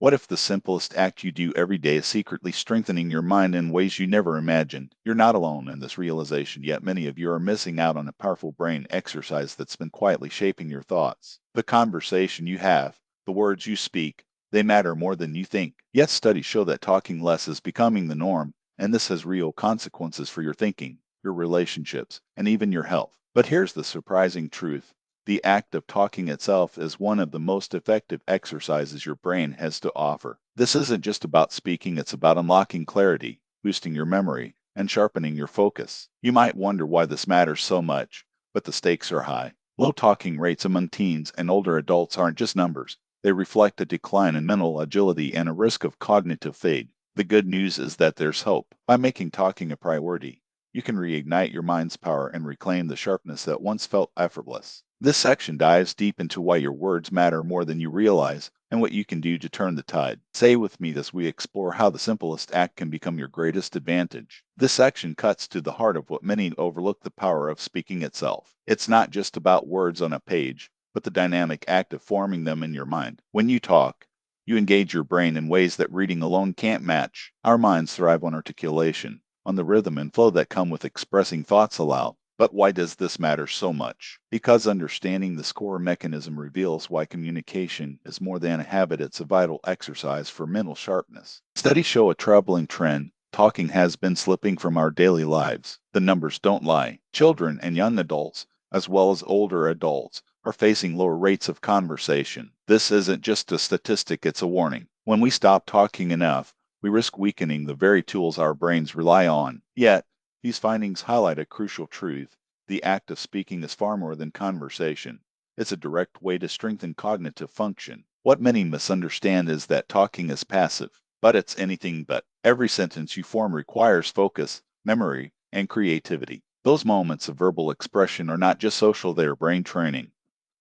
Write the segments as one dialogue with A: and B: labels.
A: What if the simplest act you do every day is secretly strengthening your mind in ways you never imagined? You're not alone in this realization, yet many of you are missing out on a powerful brain exercise that's been quietly shaping your thoughts. The conversation you have, the words you speak, they matter more than you think. Yet studies show that talking less is becoming the norm, and this has real consequences for your thinking, your relationships, and even your health. But here's the surprising truth. The act of talking itself is one of the most effective exercises your brain has to offer. This isn't just about speaking, it's about unlocking clarity, boosting your memory, and sharpening your focus. You might wonder why this matters so much, but the stakes are high. Low talking rates among teens and older adults aren't just numbers. They reflect a decline in mental agility and a risk of cognitive fade. The good news is that there's hope. By making talking a priority, you can reignite your mind's power and reclaim the sharpness that once felt effortless. This section dives deep into why your words matter more than you realize and what you can do to turn the tide. Say with me as we explore how the simplest act can become your greatest advantage. This section cuts to the heart of what many overlook: the power of speaking itself. It's not just about words on a page, but the dynamic act of forming them in your mind. When you talk, you engage your brain in ways that reading alone can't match. Our minds thrive on articulation, on the rhythm and flow that come with expressing thoughts aloud. But why does this matter so much? Because understanding this core mechanism reveals why communication is more than a habit, it's a vital exercise for mental sharpness. Studies show a troubling trend. Talking has been slipping from our daily lives. The numbers don't lie. Children and young adults, as well as older adults, are facing lower rates of conversation. This isn't just a statistic, it's a warning. When we stop talking enough, we risk weakening the very tools our brains rely on. Yet, these findings highlight a crucial truth. The act of speaking is far more than conversation. It's a direct way to strengthen cognitive function. What many misunderstand is that talking is passive, but it's anything but. Every sentence you form requires focus, memory, and creativity. Those moments of verbal expression are not just social, they are brain training.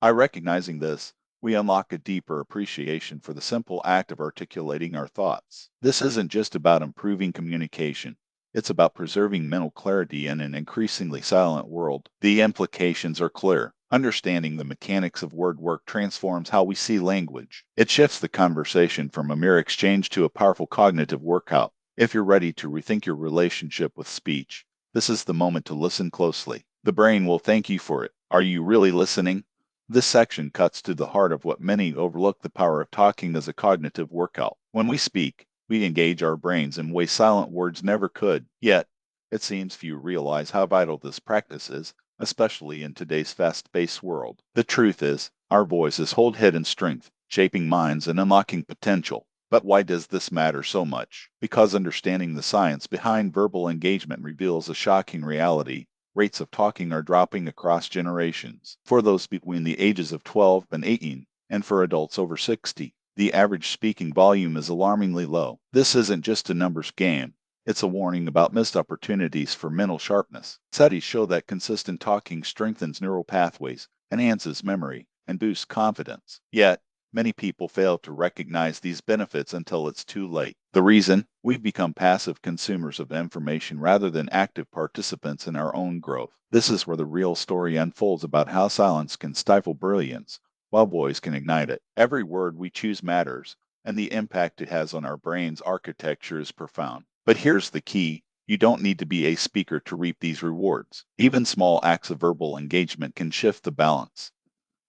A: By recognizing this, we unlock a deeper appreciation for the simple act of articulating our thoughts. This isn't just about improving communication. It's about preserving mental clarity in an increasingly silent world. The implications are clear. Understanding the mechanics of word work transforms how we see language. It shifts the conversation from a mere exchange to a powerful cognitive workout. If you're ready to rethink your relationship with speech, this is the moment to listen closely. The brain will thank you for it. Are you really listening? This section cuts to the heart of what many overlook: the power of talking as a cognitive workout. When we speak, we engage our brains in ways silent words never could. Yet, it seems few realize how vital this practice is, especially in today's fast-paced world. The truth is, our voices hold hidden strength, shaping minds and unlocking potential. But why does this matter so much? Because understanding the science behind verbal engagement reveals a shocking reality. Rates of talking are dropping across generations. For those between the ages of 12 and 18, and for adults over 60, the average speaking volume is alarmingly low. This isn't just a numbers game. It's a warning about missed opportunities for mental sharpness. Studies show that consistent talking strengthens neural pathways, enhances memory, and boosts confidence. Yet, many people fail to recognize these benefits until it's too late. The reason? We've become passive consumers of information rather than active participants in our own growth. This is where the real story unfolds about how silence can stifle brilliance, while voice can ignite it. Every word we choose matters, and the impact it has on our brain's architecture is profound. But here's the key. You don't need to be a speaker to reap these rewards. Even small acts of verbal engagement can shift the balance.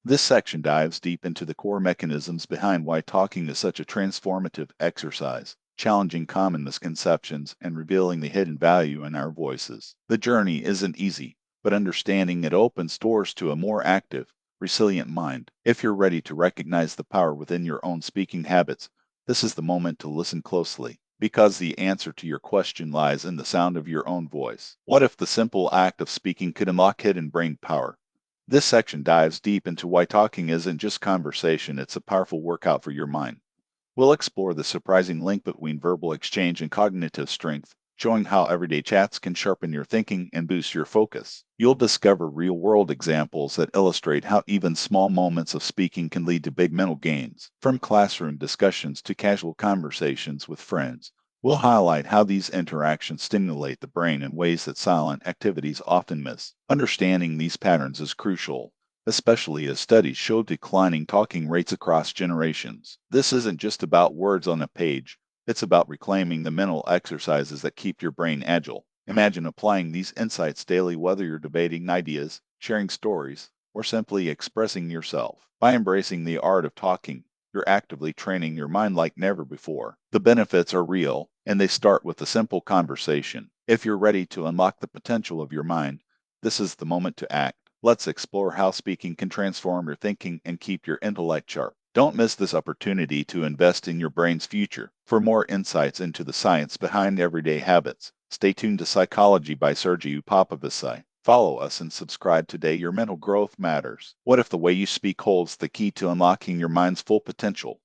A: This section dives deep into the core mechanisms behind why talking is such a transformative exercise, challenging common misconceptions and revealing the hidden value in our voices. The journey isn't easy, but understanding it opens doors to a more active, resilient mind. If you're ready to recognize the power within your own speaking habits, this is the moment to listen closely, because the answer to your question lies in the sound of your own voice. What if the simple act of speaking could unlock hidden brain power? This section dives deep into why talking isn't just conversation, it's a powerful workout for your mind. We'll explore the surprising link between verbal exchange and cognitive strength, showing how everyday chats can sharpen your thinking and boost your focus. You'll discover real-world examples that illustrate how even small moments of speaking can lead to big mental gains. From classroom discussions to casual conversations with friends, we'll highlight how these interactions stimulate the brain in ways that silent activities often miss. Understanding these patterns is crucial, especially as studies show declining talking rates across generations. This isn't just about words on a page, it's about reclaiming the mental exercises that keep your brain agile. Imagine applying these insights daily, whether you're debating ideas, sharing stories, or simply expressing yourself. By embracing the art of talking, you're actively training your mind like never before. The benefits are real, and they start with a simple conversation. If you're ready to unlock the potential of your mind, this is the moment to act. Let's explore how speaking can transform your thinking and keep your intellect sharp. Don't miss this opportunity to invest in your brain's future. For more insights into the science behind everyday habits, stay tuned to Psychology by Sergio Popovicai. Follow us and subscribe today. Your mental growth matters. What if the way you speak holds the key to unlocking your mind's full potential?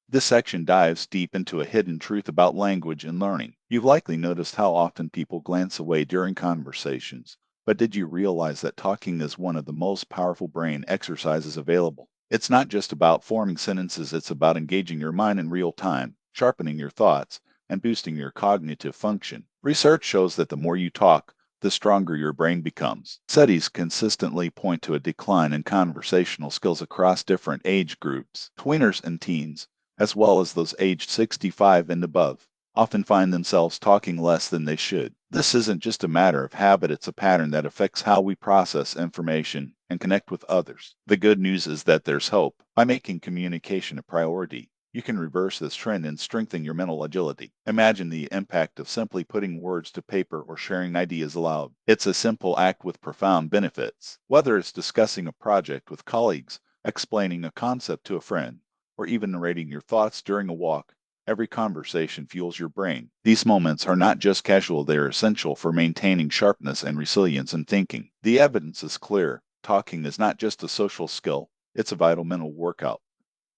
A: This section dives deep into a hidden truth about language and learning. You've likely noticed how often people glance away during conversations. But did you realize that talking is one of the most powerful brain exercises available? It's not just about forming sentences, it's about engaging your mind in real time, sharpening your thoughts, and boosting your cognitive function. Research shows that the more you talk, the stronger your brain becomes. Studies consistently point to a decline in conversational skills across different age groups. Tweeners and teens, as well as those aged 65 and above, often find themselves talking less than they should. This isn't just a matter of habit, it's a pattern that affects how we process information and connect with others. The good news is that there's hope. By making communication a priority, you can reverse this trend and strengthen your mental agility. Imagine the impact of simply putting words to paper or sharing ideas aloud. It's a simple act with profound benefits. Whether it's discussing a project with colleagues, explaining a concept to a friend, or even narrating your thoughts during a walk, every conversation fuels your brain. These moments are not just casual, they are essential for maintaining sharpness and resilience in thinking. The evidence is clear. Talking is not just a social skill, it's a vital mental workout.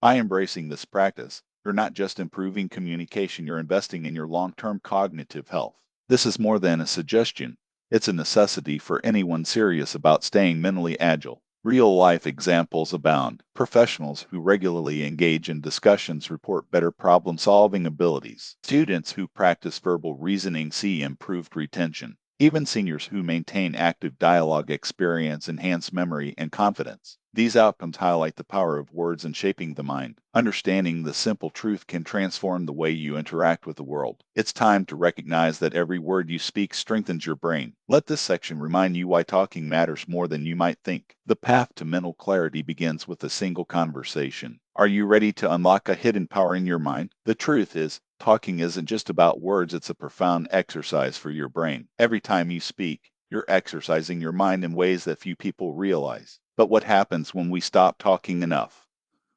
A: By embracing this practice, you're not just improving communication, you're investing in your long term cognitive health. This is more than a suggestion, it's a necessity for anyone serious about staying mentally agile. Real life examples abound. Professionals who regularly engage in discussions report better problem solving abilities. Students who practice verbal reasoning see improved retention. Even seniors who maintain active dialogue experience enhanced memory and confidence. These outcomes highlight the power of words in shaping the mind. Understanding the simple truth can transform the way you interact with the world. It's time to recognize that every word you speak strengthens your brain. Let this section remind you why talking matters more than you might think. The path to mental clarity begins with a single conversation. Are you ready to unlock a hidden power in your mind? The truth is, talking isn't just about words, it's a profound exercise for your brain. Every time you speak, you're exercising your mind in ways that few people realize. But what happens when we stop talking enough?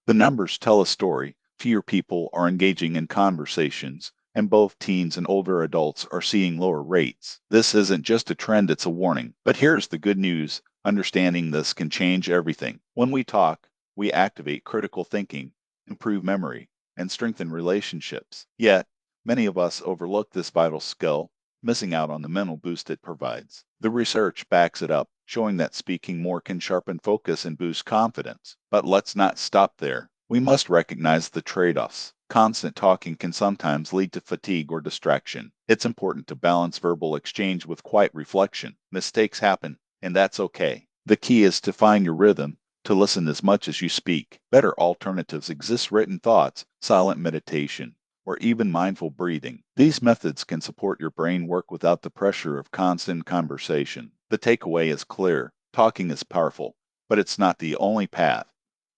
A: The numbers tell a story. Fewer people are engaging in conversations, and both teens and older adults are seeing lower rates. This isn't just a trend, it's a warning. But here's the good news. Understanding this can change everything. When we talk, we activate critical thinking, improve memory, and strengthen relationships. Yet, many of us overlook this vital skill, missing out on the mental boost it provides. The research backs it up, showing that speaking more can sharpen focus and boost confidence. But let's not stop there. We must recognize the trade-offs. Constant talking can sometimes lead to fatigue or distraction. It's important to balance verbal exchange with quiet reflection. Mistakes happen, and that's okay. The key is to find your rhythm, to listen as much as you speak. Better alternatives exist: written thoughts, silent meditation, or even mindful breathing. These methods can support your brain work without the pressure of constant conversation. The takeaway is clear. Talking is powerful, but it's not the only path.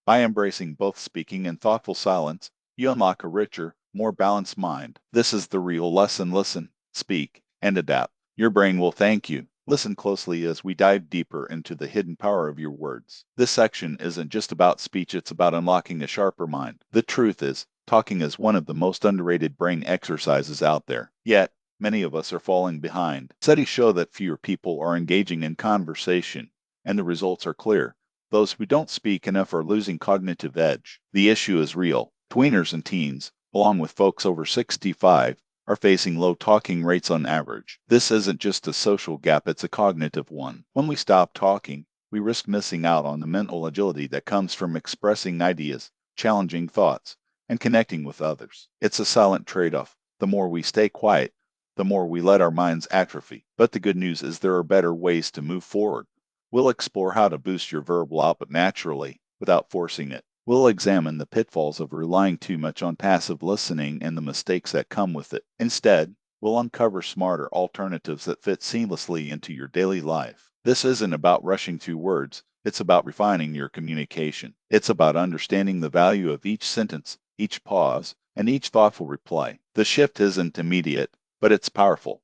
A: By embracing both speaking and thoughtful silence, you unlock a richer, more balanced mind. This is the real lesson. Listen, speak, and adapt. Your brain will thank you. Listen closely as we dive deeper into the hidden power of your words. This section isn't just about speech, it's about unlocking a sharper mind. The truth is, talking is one of the most underrated brain exercises out there. Yet, many of us are falling behind. Studies show that fewer people are engaging in conversation, and the results are clear. Those who don't speak enough are losing cognitive edge. The issue is real. Tweeners and teens, along with folks over 65, are facing low talking rates on average. This isn't just a social gap, it's a cognitive one. When we stop talking, we risk missing out on the mental agility that comes from expressing ideas, challenging thoughts, and connecting with others. It's a silent trade-off. The more we stay quiet, the more we let our minds atrophy. But the good news is there are better ways to move forward. We'll explore how to boost your verbal output naturally without forcing it. We'll examine the pitfalls of relying too much on passive listening and the mistakes that come with it. Instead, we'll uncover smarter alternatives that fit seamlessly into your daily life. This isn't about rushing through words, it's about refining your communication. It's about understanding the value of each sentence, each pause, and each thoughtful reply. The shift isn't immediate, but it's powerful.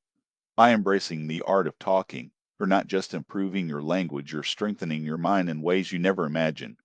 A: By embracing the art of talking, you're not just improving your language, you're strengthening your mind in ways you never imagined.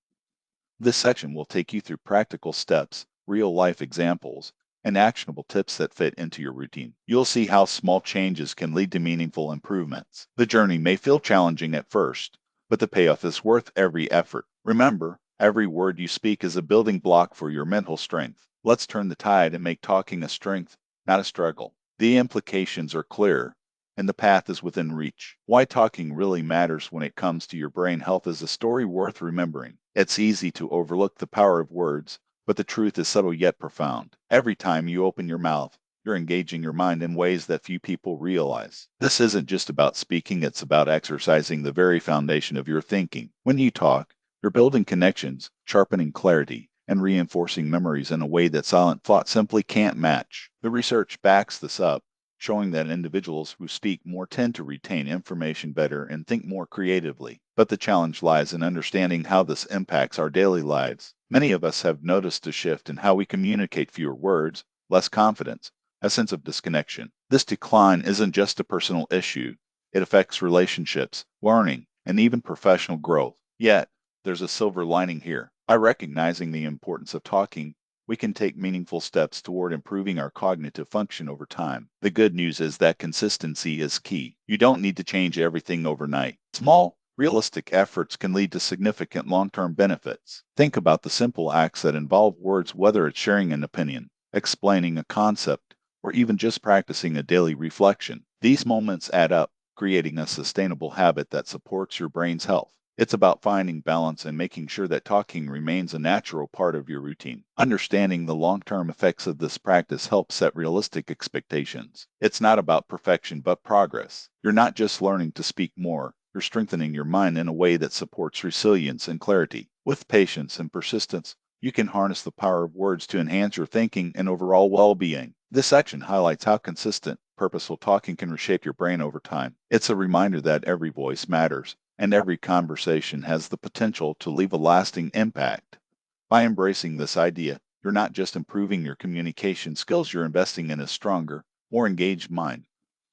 A: This section will take you through practical steps, real life examples, and actionable tips that fit into your routine. You'll see how small changes can lead to meaningful improvements. The journey may feel challenging at first, but the payoff is worth every effort. Remember, every word you speak is a building block for your mental strength. Let's turn the tide and make talking a strength, not a struggle. The implications are clear, and the path is within reach. Why talking really matters when it comes to your brain health is a story worth remembering. It's easy to overlook the power of words, but the truth is subtle yet profound. Every time you open your mouth, you're engaging your mind in ways that few people realize. This isn't just about speaking, it's about exercising the very foundation of your thinking. When you talk, you're building connections, sharpening clarity, and reinforcing memories in a way that silent thought simply can't match. The research backs this up, showing that individuals who speak more tend to retain information better and think more creatively. But the challenge lies in understanding how this impacts our daily lives. Many of us have noticed a shift in how we communicate: fewer words, less confidence, a sense of disconnection. This decline isn't just a personal issue, it affects relationships, learning, and even professional growth. Yet, there's a silver lining here. By recognizing the importance of talking, we can take meaningful steps toward improving our cognitive function over time. The good news is that consistency is key. You don't need to change everything overnight. Small, realistic efforts can lead to significant long-term benefits. Think about the simple acts that involve words, whether it's sharing an opinion, explaining a concept, or even just practicing a daily reflection. These moments add up, creating a sustainable habit that supports your brain's health. It's about finding balance and making sure that talking remains a natural part of your routine. Understanding the long-term effects of this practice helps set realistic expectations. It's not about perfection, but progress. You're not just learning to speak more, you're strengthening your mind in a way that supports resilience and clarity. With patience and persistence, you can harness the power of words to enhance your thinking and overall well-being. This section highlights how consistent, purposeful talking can reshape your brain over time. It's a reminder that every voice matters, and every conversation has the potential to leave a lasting impact. By embracing this idea, you're not just improving your communication skills, you're investing in a stronger, more engaged mind.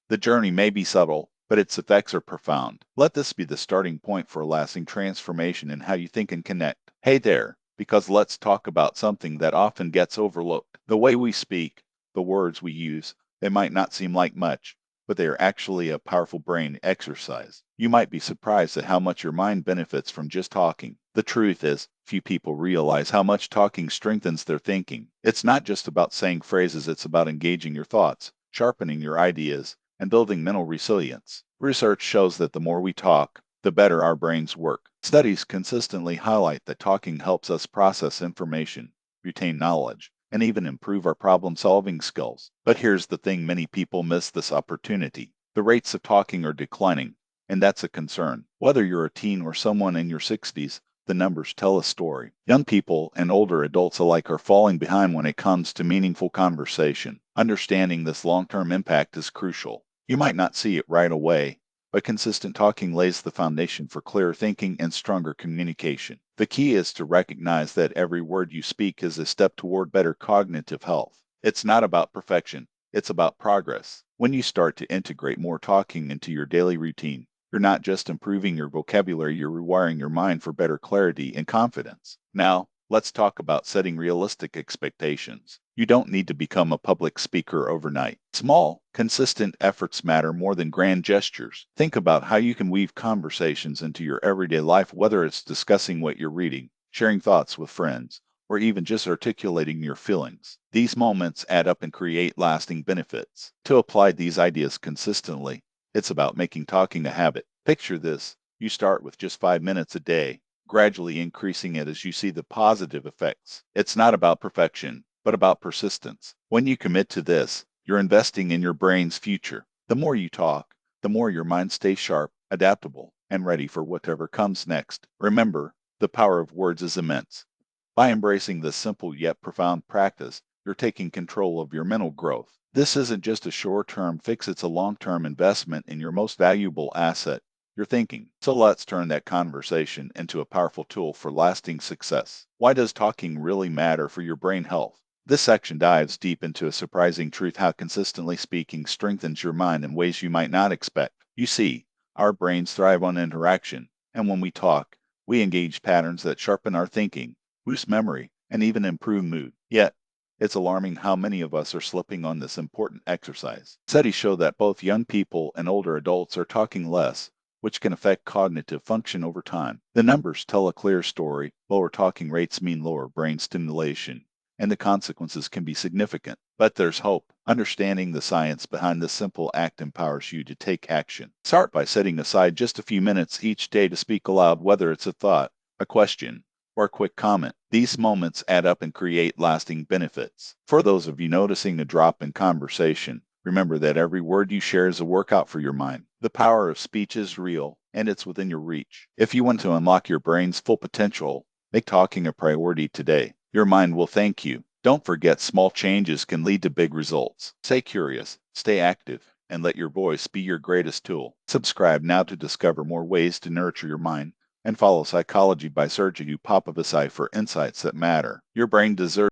A: The journey may be subtle, but its effects are profound. Let this be the starting point for a lasting transformation in how you think and connect. Hey there, because let's talk about something that often gets overlooked: the way we speak, the words we use. They might not seem like much, but they are actually a powerful brain exercise. You might be surprised at how much your mind benefits from just talking. The truth is, few people realize how much talking strengthens their thinking. It's not just about saying phrases, it's about engaging your thoughts, sharpening your ideas, and building mental resilience. Research shows that the more we talk, the better our brains work. Studies consistently highlight that talking helps us process information, retain knowledge, and even improve our problem-solving skills. But here's the thing: many people miss this opportunity. The rates of talking are declining, and that's a concern. Whether you're a teen or someone in your 60s, the numbers tell a story. Young people and older adults alike are falling behind when it comes to meaningful conversation. Understanding this long-term impact is crucial. You might not see it right away, but consistent talking lays the foundation for clearer thinking and stronger communication. The key is to recognize that every word you speak is a step toward better cognitive health. It's not about perfection, it's about progress. When you start to integrate more talking into your daily routine, you're not just improving your vocabulary, you're rewiring your mind for better clarity and confidence. Now, let's talk about setting realistic expectations. You don't need to become a public speaker overnight. Small, consistent efforts matter more than grand gestures. Think about how you can weave conversations into your everyday life, whether it's discussing what you're reading, sharing thoughts with friends, or even just articulating your feelings. These moments add up and create lasting benefits. To apply these ideas consistently, it's about making talking a habit. Picture this: you start with just 5 minutes a day, gradually increasing it as you see the positive effects. It's not about perfection, but about persistence. When you commit to this, you're investing in your brain's future. The more you talk, the more your mind stays sharp, adaptable, and ready for whatever comes next. Remember, the power of words is immense. By embracing this simple yet profound practice, you're taking control of your mental growth. This isn't just a short-term fix, it's a long-term investment in your most valuable asset, your thinking. So let's turn that conversation into a powerful tool for lasting success. Why does talking really matter for your brain health? This section dives deep into a surprising truth: how consistently speaking strengthens your mind in ways you might not expect. You see, our brains thrive on interaction, and when we talk, we engage patterns that sharpen our thinking, boost memory, and even improve mood. Yet, it's alarming how many of us are slipping on this important exercise. Studies show that both young people and older adults are talking less, which can affect cognitive function over time. The numbers tell a clear story. Lower talking rates mean lower brain stimulation, and the consequences can be significant. But there's hope. Understanding the science behind this simple act empowers you to take action. Start by setting aside just a few minutes each day to speak aloud, whether it's a thought, a question, or a quick comment. These moments add up and create lasting benefits. For those of you noticing a drop in conversation, remember that every word you share is a workout for your mind. The power of speech is real, and it's within your reach. If you want to unlock your brain's full potential, make talking a priority today. Your mind will thank you. Don't forget, small changes can lead to big results. Stay curious, stay active, and let your voice be your greatest tool. Subscribe now to discover more ways to nurture your mind, and follow Psychology by Surgery to pop up a site for insights that matter. Your brain deserves